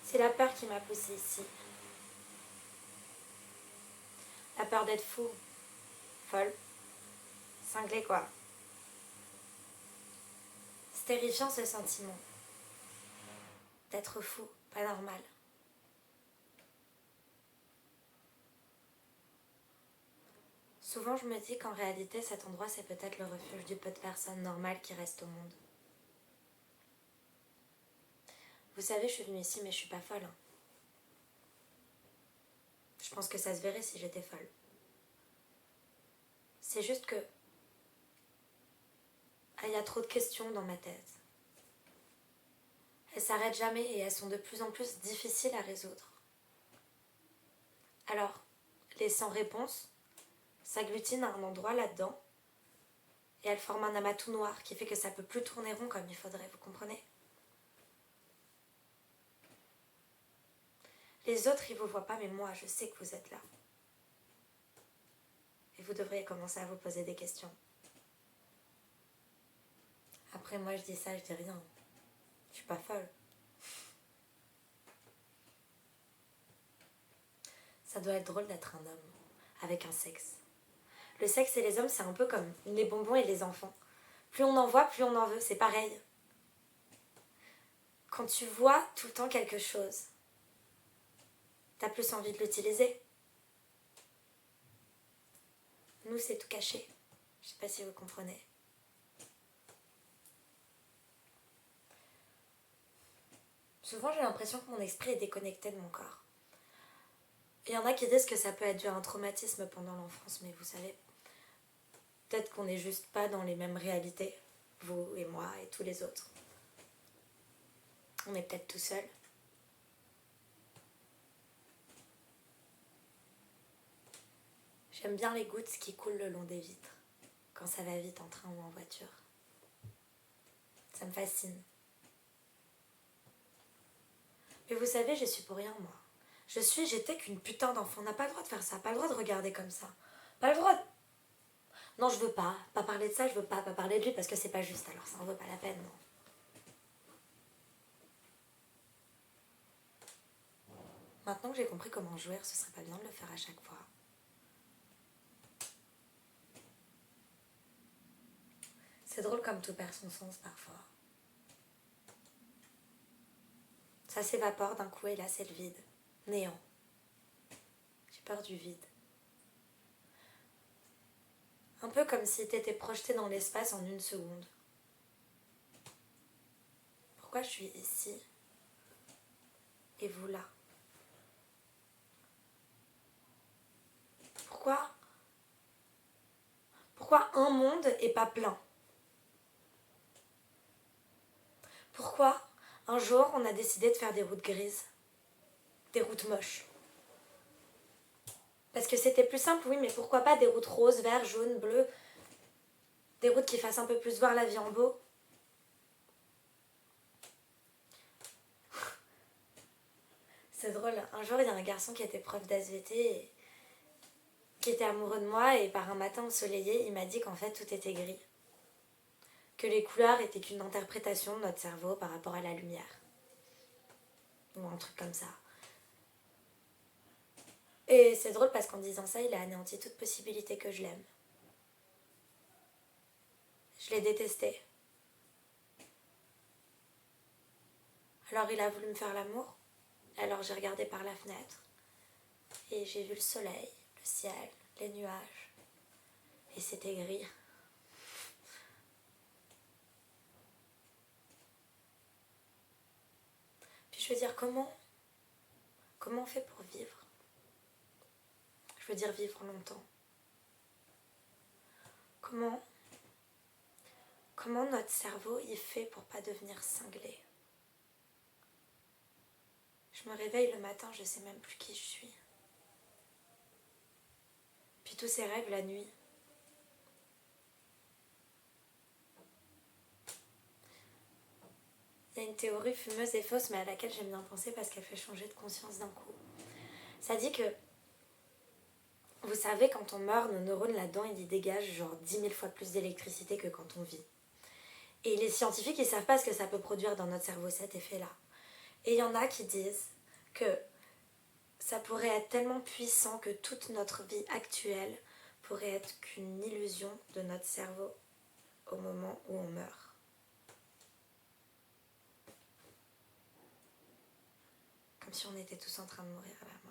C'est la peur qui m'a poussée ici. La peur d'être fou, folle, cinglée quoi. C'est terrifiant ce sentiment. D'être fou, pas normal. Souvent je me dis qu'en réalité cet endroit c'est peut-être le refuge du peu de personnes normales qui restent au monde. Vous savez, je suis venue ici mais je suis pas folle. Je pense que ça se verrait si j'étais folle. C'est juste que... il y a trop de questions dans ma tête. Elles s'arrêtent jamais et elles sont de plus en plus difficiles à résoudre. Alors, les sans réponse s'agglutinent à un endroit là-dedans et elles forment un amas tout noir qui fait que ça peut plus tourner rond comme il faudrait, vous comprenez? Les autres, ils vous voient pas, mais moi, je sais que vous êtes là. Et vous devriez commencer à vous poser des questions. Après, moi, je dis ça, je dis rien. Je suis pas folle. Ça doit être drôle d'être un homme, avec un sexe. Le sexe et les hommes, c'est un peu comme les bonbons et les enfants. Plus on en voit, plus on en veut, c'est pareil. Quand tu vois tout le temps quelque chose, t'as plus envie de l'utiliser. Nous, c'est tout caché. Je sais pas si vous comprenez. Souvent, j'ai l'impression que mon esprit est déconnecté de mon corps. Il y en a qui disent que ça peut être dû à un traumatisme pendant l'enfance, mais vous savez, peut-être qu'on n'est juste pas dans les mêmes réalités, vous et moi et tous les autres. On est peut-être tout seul. J'aime bien les gouttes qui coulent le long des vitres, quand ça va vite en train ou en voiture. Ça me fascine. Mais vous savez, je suis pour rien, moi. J'étais qu'une putain d'enfant. On n'a pas le droit de faire ça, pas le droit de regarder comme ça. Pas le droit de... Non, je veux pas parler de ça, je veux pas parler de lui parce que c'est pas juste, alors ça en vaut pas la peine, non. Maintenant que j'ai compris comment jouer, ce serait pas bien de le faire à chaque fois. C'est drôle comme tout perd son sens parfois. Ça s'évapore d'un coup et là c'est le vide. Néant. J'ai peur du vide. Un peu comme si t'étais projeté dans l'espace en une seconde. Pourquoi je suis ici et vous là? Pourquoi un monde est pas plein? Pourquoi un jour on a décidé de faire des routes grises? Des routes moches? Parce que c'était plus simple, oui, mais pourquoi pas des routes roses, verts, jaunes, bleus? Des routes qui fassent un peu plus voir la vie en beau? C'est drôle, un jour il y a un garçon qui était prof d'SVT et qui était amoureux de moi et par un matin ensoleillé, il m'a dit qu'en fait tout était gris. Que les couleurs étaient qu'une interprétation de notre cerveau par rapport à la lumière. Ou un truc comme ça. Et c'est drôle parce qu'en disant ça, il a anéanti toute possibilité que je l'aime. Je l'ai détesté. Alors il a voulu me faire l'amour. Alors j'ai regardé par la fenêtre. Et j'ai vu le soleil, le ciel, les nuages. Et c'était gris. Puis je veux dire, comment on fait pour vivre? Je veux dire vivre longtemps. Comment notre cerveau y fait pour pas devenir cinglé? Je me réveille le matin, je sais même plus qui je suis. Puis tous ces rêves la nuit. Il y a une théorie fumeuse et fausse, mais à laquelle j'aime bien penser parce qu'elle fait changer de conscience d'un coup. Ça dit que, vous savez, quand on meurt, nos neurones là-dedans, ils y dégagent genre 10 000 fois plus d'électricité que quand on vit. Et les scientifiques, ils savent pas ce que ça peut produire dans notre cerveau, cet effet-là. Et il y en a qui disent que ça pourrait être tellement puissant que toute notre vie actuelle pourrait être qu'une illusion de notre cerveau au moment où on meurt. Comme si on était tous en train de mourir à la